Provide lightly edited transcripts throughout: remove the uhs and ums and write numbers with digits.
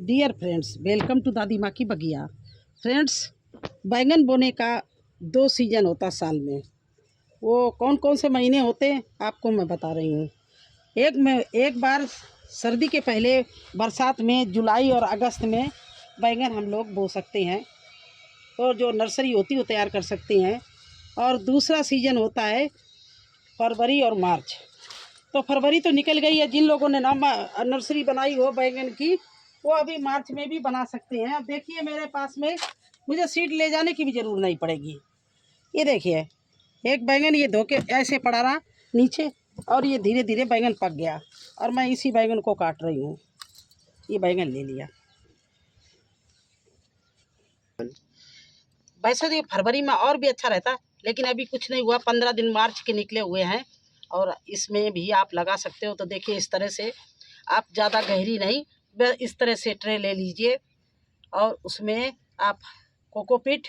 Dear friends, welcome to दादी माँ की बगिया। फ्रेंड्स, बैंगन बोने का 2 सीज़न होता साल में। वो कौन कौन से महीने होते हैं आपको मैं बता रही हूँ। एक बार सर्दी के पहले बरसात में जुलाई और अगस्त में बैंगन हम लोग बो सकते हैं, और जो नर्सरी होती है वो तैयार कर सकते हैं। और दूसरा सीज़न होता है फरवरी और मार्च। तो फरवरी तो निकल गई है, जिन लोगों ने ना नर्सरी बनाई हो बैंगन की वो अभी मार्च में भी बना सकते हैं। अब देखिए मेरे पास में, मुझे सीड ले जाने की भी ज़रूरत नहीं पड़ेगी। ये देखिए एक बैंगन ये धो के ऐसे पड़ा रहा नीचे, और ये धीरे धीरे बैंगन पक गया, और मैं इसी बैंगन को काट रही हूँ। ये बैंगन ले लिया। वैसे तो ये फरवरी में और भी अच्छा रहता, लेकिन अभी कुछ नहीं हुआ। 15 दिन मार्च के निकले हुए हैं, और इसमें भी आप लगा सकते हो। तो देखिए इस तरह से, आप ज़्यादा गहरी नहीं, इस तरह से ट्रे ले लीजिए, और उसमें आप कोकोपीट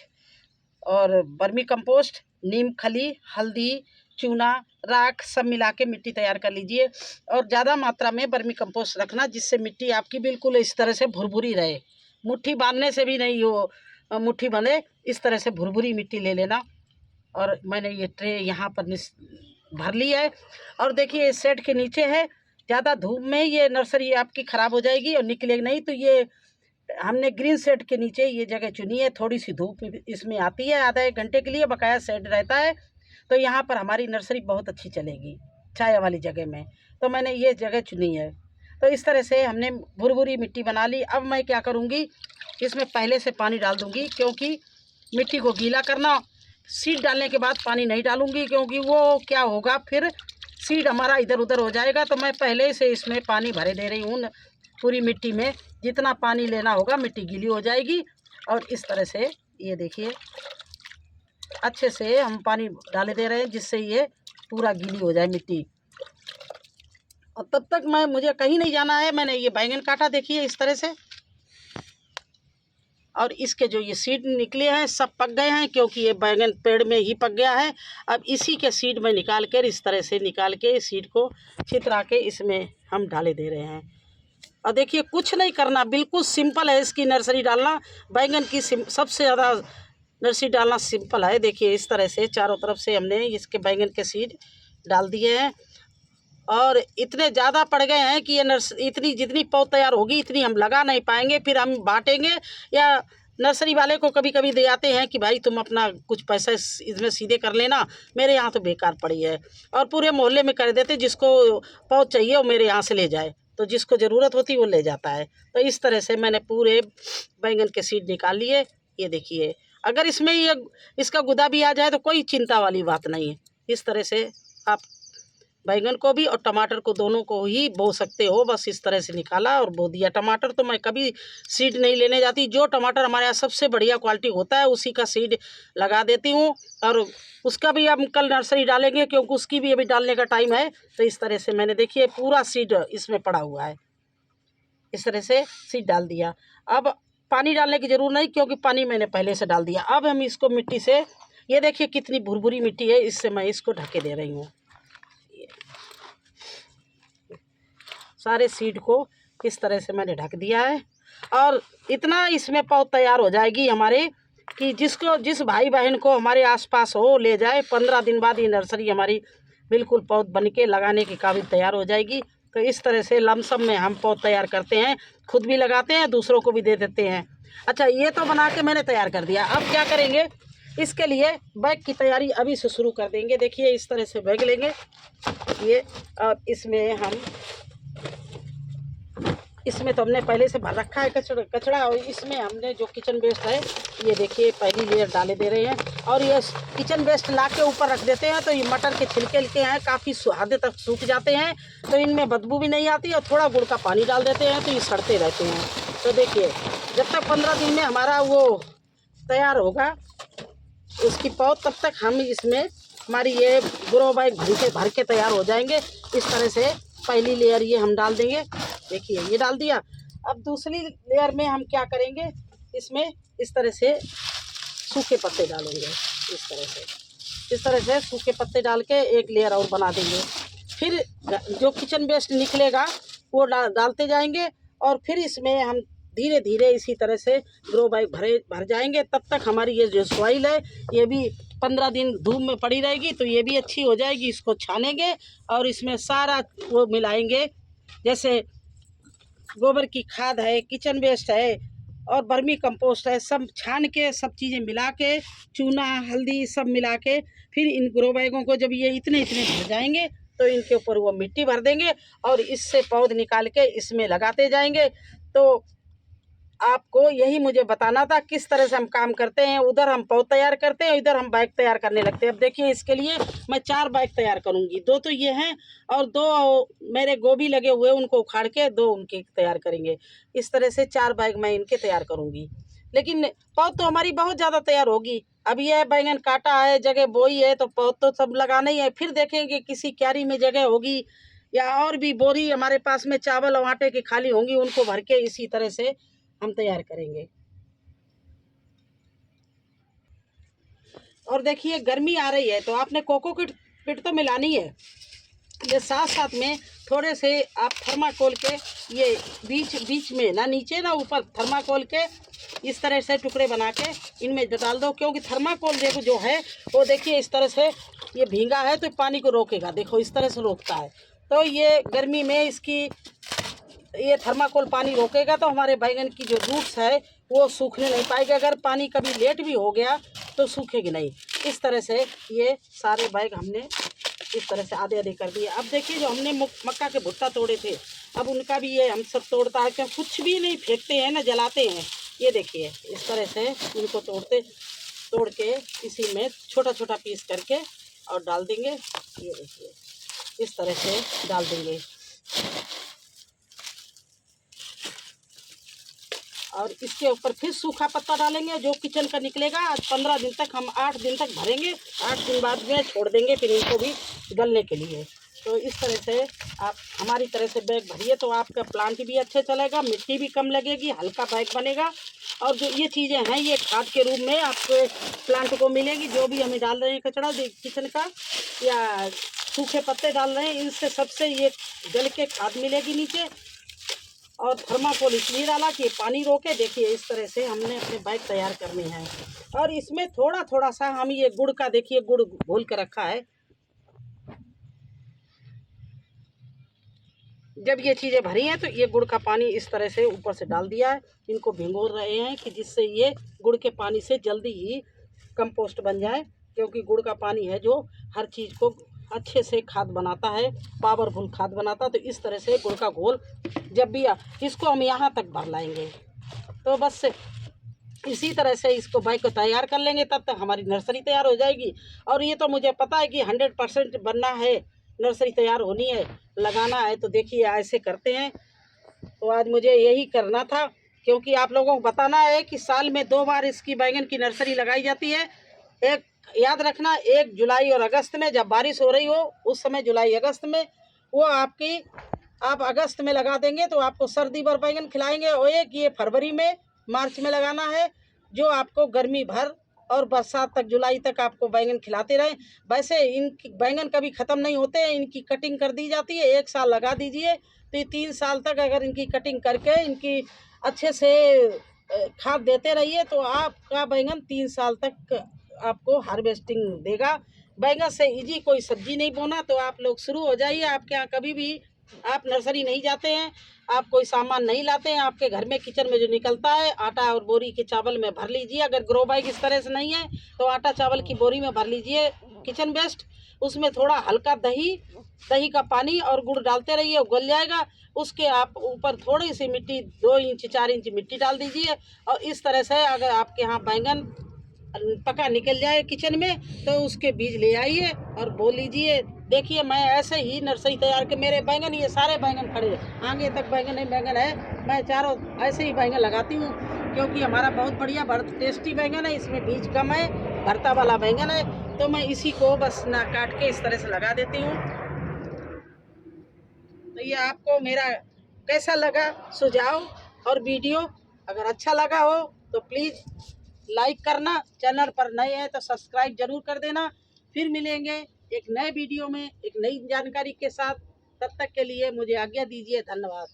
और वर्मी कंपोस्ट, नीम खली, हल्दी, चूना, राख सब मिला के मिट्टी तैयार कर लीजिए। और ज़्यादा मात्रा में वर्मी कंपोस्ट रखना, जिससे मिट्टी आपकी बिल्कुल इस तरह से भुरभुरी रहे। मुट्ठी बांधने से भी नहीं हो मुट्ठी बंधे, इस तरह से भुरभुरी मिट्टी ले लेना। और मैंने ये ट्रे यहाँ पर भर ली है। और देखिए इस शेड के नीचे है, ज़्यादा धूप में ये नर्सरी आपकी ख़राब हो जाएगी और निकलेगी नहीं। तो ये हमने ग्रीन शेड के नीचे ये जगह चुनी है। थोड़ी सी धूप इसमें आती है, आधा एक घंटे के लिए बकाया शेड रहता है। तो यहाँ पर हमारी नर्सरी बहुत अच्छी चलेगी छाया वाली जगह में। तो मैंने ये जगह चुनी है। तो इस तरह से हमने भुरभुरी मिट्टी बना ली। अब मैं क्या करूँगी, इसमें पहले से पानी डाल दूँगी, क्योंकि मिट्टी को गीला करना। सीड डालने के बाद पानी नहीं डालूँगी, क्योंकि वो क्या होगा, फिर सीड हमारा इधर उधर हो जाएगा। तो मैं पहले से इसमें पानी भरे दे रही हूँ पूरी मिट्टी में। जितना पानी लेना होगा मिट्टी गीली हो जाएगी। और इस तरह से ये देखिए अच्छे से हम पानी डाले दे रहे हैं, जिससे ये पूरा गीली हो जाए मिट्टी। और तब तक मुझे कहीं नहीं जाना है। मैंने ये बैंगन काटा, देखिए इस तरह से, और इसके जो ये सीड निकले हैं सब पक गए हैं, क्योंकि ये बैंगन पेड़ में ही पक गया है। अब इसी के सीड में निकाल कर, इस तरह से निकाल के सीड को छितरा के इसमें हम डाले दे रहे हैं। और देखिए कुछ नहीं करना, बिल्कुल सिंपल है इसकी नर्सरी डालना। बैंगन की सबसे ज़्यादा नर्सरी डालना सिंपल है। देखिए इस तरह से चारों तरफ से हमने इसके बैंगन के सीड डाल दिए हैं, और इतने ज़्यादा पड़ गए हैं कि ये इतनी जितनी पौध तैयार होगी इतनी हम लगा नहीं पाएंगे। फिर हम बांटेंगे, या नर्सरी वाले को कभी कभी दे आते हैं कि भाई तुम अपना कुछ पैसा इसमें सीधे कर लेना, मेरे यहाँ तो बेकार पड़ी है। और पूरे मोहल्ले में कर देते, जिसको पौध चाहिए वो मेरे यहाँ से ले जाए, तो जिसको ज़रूरत होती वो ले जाता है। तो इस तरह से मैंने पूरे बैंगन के सीड निकाल लिए। ये देखिए, अगर इसमें ये इसका गुदा भी आ जाए तो कोई चिंता वाली बात नहीं है। इस तरह से आप बैंगन को भी और टमाटर को दोनों को ही बो सकते हो। बस इस तरह से निकाला और बो दिया। टमाटर तो मैं कभी सीड नहीं लेने जाती, जो टमाटर हमारे यहाँ सबसे बढ़िया क्वालिटी होता है उसी का सीड लगा देती हूँ। और उसका भी हम कल नर्सरी डालेंगे, क्योंकि उसकी भी अभी डालने का टाइम है। तो इस तरह से मैंने देखिए पूरा सीड इसमें पड़ा हुआ है, इस तरह से सीड डाल दिया। अब पानी डालने की ज़रूरत नहीं, क्योंकि पानी मैंने पहले से डाल दिया। अब हम इसको मिट्टी से, ये देखिए कितनी भुरभुरी मिट्टी है, इससे मैं इसको ढके दे रही हूँ। सारे सीड को इस तरह से मैंने ढक दिया है, और इतना इसमें पौध तैयार हो जाएगी हमारे, कि जिस भाई बहन को हमारे आसपास हो ले जाए। 15 दिन बाद ये नर्सरी हमारी बिल्कुल पौध बन के लगाने के काबिल तैयार हो जाएगी। तो इस तरह से लमसम में हम पौध तैयार करते हैं, खुद भी लगाते हैं, दूसरों को भी दे देते हैं। अच्छा, ये तो बना के मैंने तैयार कर दिया। अब क्या करेंगे, इसके लिए बैग की तैयारी अभी से शुरू कर देंगे। देखिए इस तरह से बैग लेंगे ये, और इसमें तो हमने पहले से भर रखा है कचड़ा। और इसमें हमने जो किचन वेस्ट है, ये देखिए पहली लेयर डाले दे रहे हैं। और ये किचन वेस्ट ला के ऊपर रख देते हैं, तो ये मटर के छिलके हैं, काफ़ी हद तक सूख जाते हैं, तो इनमें बदबू भी नहीं आती। और थोड़ा गुड़ का पानी डाल देते हैं, तो ये सड़ते रहते हैं। तो देखिए जब तक 15 दिन में हमारा वो तैयार होगा उसकी पौध, तब तक हम इसमें हमारी ये ग्रो बैग भर के तैयार हो जाएंगे। इस तरह से पहली लेयर ये हम डाल देंगे। देखिए ये डाल दिया। अब दूसरी लेयर में हम क्या करेंगे, इसमें इस तरह से सूखे पत्ते डालेंगे। इस तरह से सूखे पत्ते डाल के एक लेयर और बना देंगे। फिर जो किचन वेस्ट निकलेगा वो डालते जाएंगे, और फिर इसमें हम धीरे धीरे इसी तरह से ग्रो बैग भर जाएंगे। तब तक हमारी ये जो सॉइल है ये भी 15 दिन धूप में पड़ी रहेगी, तो ये भी अच्छी हो जाएगी। इसको छानेंगे और इसमें सारा वो मिलाएंगे, जैसे गोबर की खाद है, किचन वेस्ट है और वर्मी कंपोस्ट है, सब छान के सब चीज़ें मिला के, चूना हल्दी सब मिला के, फिर इन ग्रो बैगों को जब ये इतने इतने भर जाएंगे तो इनके ऊपर वो मिट्टी भर देंगे और इससे पौध निकाल के इसमें लगाते जाएंगे। तो आपको यही मुझे बताना था किस तरह से हम काम करते हैं। उधर हम पौध तैयार करते हैं, इधर हम बैग तैयार करने लगते हैं। अब देखिए इसके लिए मैं 4 बैग तैयार करूंगी, 2 तो ये हैं और 2 मेरे गोभी लगे हुए उनको उखाड़ के 2 उनके तैयार करेंगे। इस तरह से 4 बैग मैं इनके तैयार करूंगी। लेकिन पौध तो हमारी बहुत ज़्यादा तैयार होगी। अब यह बैंगन काटा है, जगह बोई है, तो पौध तो सब लगाना ही है। फिर देखेंगे किसी क्यारी में जगह होगी या और भी बोरी हमारे पास में चावल और आटे की खाली होंगी, उनको भर के इसी तरह से हम तैयार करेंगे। और देखिए गर्मी आ रही है तो आपने कोकोपीट तो मिलानी है। ये साथ साथ में थोड़े से आप थर्माकोल के ये बीच में ना नीचे ना ऊपर थर्माकोल के इस तरह से टुकड़े बना के इनमें डाल दो, क्योंकि थर्माकोल देखो जो है वो देखिए इस तरह से ये भींगा है तो पानी को रोकेगा, देखो इस तरह से रोकता है। तो ये गर्मी में इसकी ये थर्माकोल पानी रोकेगा तो हमारे बैंगन की जो रूट्स है वो सूखने नहीं पाएगी। अगर पानी कभी लेट भी हो गया तो सूखेगी नहीं। इस तरह से ये सारे बैग हमने इस तरह से आधे आधे कर दिए। अब देखिए जो हमने मक्का के भुट्टा तोड़े थे, अब उनका भी ये हम सब तोड़ता है, क्या कुछ भी नहीं फेंकते हैं ना जलाते हैं। ये देखिए इस तरह से इनको तोड़ के इसी में छोटा छोटा पीस करके और डाल देंगे। ये देखिए इस तरह से डाल देंगे और इसके ऊपर फिर सूखा पत्ता डालेंगे जो किचन का निकलेगा। 15 दिन तक हम 8 दिन तक भरेंगे, 8 दिन बाद में छोड़ देंगे फिर इनको भी गलने के लिए। तो इस तरह से आप हमारी तरह से बैग भरिए तो आपका प्लांट भी अच्छे चलेगा, मिट्टी भी कम लगेगी, हल्का बैग बनेगा। और जो ये चीज़ें हैं ये खाद के रूप में आपके प्लांट को मिलेगी। जो भी हमें डाल रहे हैं कचड़ा किचन का या सूखे पत्ते डाल रहे हैं, इनसे सबसे ये गल के खाद मिलेगी नीचे। और थर्माकोल इसलिए डाला कि पानी रोके। देखिए इस तरह से हमने अपने बैग तैयार करने हैं। और इसमें थोड़ा थोड़ा सा हम ये गुड़ का, देखिए गुड़ घोल के रखा है। जब ये चीज़ें भरी हैं तो ये गुड़ का पानी इस तरह से ऊपर से डाल दिया है। इनको भिगो रहे हैं कि जिससे ये गुड़ के पानी से जल्दी ही कंपोस्ट बन जाए, क्योंकि गुड़ का पानी है जो हर चीज़ को अच्छे से खाद बनाता है, पावरफुल खाद बनाता है। तो इस तरह से गुड़ का घोल जब भी इसको हम यहाँ तक भर लाएंगे तो बस इसी तरह से इसको बैग को तैयार कर लेंगे, तब तक हमारी नर्सरी तैयार हो जाएगी। और ये तो मुझे पता है कि 100% बनना है, नर्सरी तैयार होनी है, लगाना है। तो देखिए ऐसे करते हैं। तो आज मुझे यही करना था, क्योंकि आप लोगों को बताना है कि साल में 2 बार इसकी बैंगन की नर्सरी लगाई जाती है। एक याद रखना, 1 जुलाई और अगस्त में, जब बारिश हो रही हो उस समय जुलाई अगस्त में। वो आप अगस्त में लगा देंगे तो आपको सर्दी भर बैंगन खिलाएंगे। और एक ये फरवरी में मार्च में लगाना है जो आपको गर्मी भर और बरसात तक जुलाई तक आपको बैंगन खिलाते रहें। वैसे इनकी बैंगन कभी ख़त्म नहीं होते हैं, इनकी कटिंग कर दी जाती है। 1 साल लगा दीजिए तो ये 3 साल तक अगर इनकी कटिंग करके इनकी अच्छे से खाद देते रहिए तो आपका बैंगन 3 साल तक आपको हार्वेस्टिंग देगा। बैंगन से इजी कोई सब्जी नहीं बोना। तो आप लोग शुरू हो जाइए। आपके यहाँ कभी भी आप नर्सरी नहीं जाते हैं, आप कोई सामान नहीं लाते हैं, आपके घर में किचन में जो निकलता है आटा और बोरी के चावल में भर लीजिए। अगर ग्रो बैग इस तरह से नहीं है तो आटा चावल की बोरी में भर लीजिए किचन वेस्ट। उसमें थोड़ा हल्का दही का पानी और गुड़ डालते रहिए, उगल जाएगा। उसके आप ऊपर थोड़ी सी मिट्टी 2 इंच 4 इंच मिट्टी डाल दीजिए। और इस तरह से अगर आपके यहाँ बैंगन पका निकल जाए किचन में तो उसके बीज ले आइए और बो लीजिए। देखिए मैं ऐसे ही नर्सरी तैयार के मेरे बैंगन, ये सारे बैंगन खड़े आगे तक बैंगन है। मैं चारों ऐसे ही बैंगन लगाती हूँ, क्योंकि हमारा बहुत बढ़िया टेस्टी बैंगन है, इसमें बीज कम है, भरता वाला बैंगन है। तो मैं इसी को बस ना काट के इस तरह से लगा देती हूँ। तो ये आपको मेरा कैसा लगा सुझाव और वीडियो? अगर अच्छा लगा हो तो प्लीज़ लाइक करना, चैनल पर नए हैं तो सब्सक्राइब जरूर कर देना। फिर मिलेंगे एक नए वीडियो में एक नई जानकारी के साथ। तब तक के लिए मुझे आज्ञा दीजिए। धन्यवाद।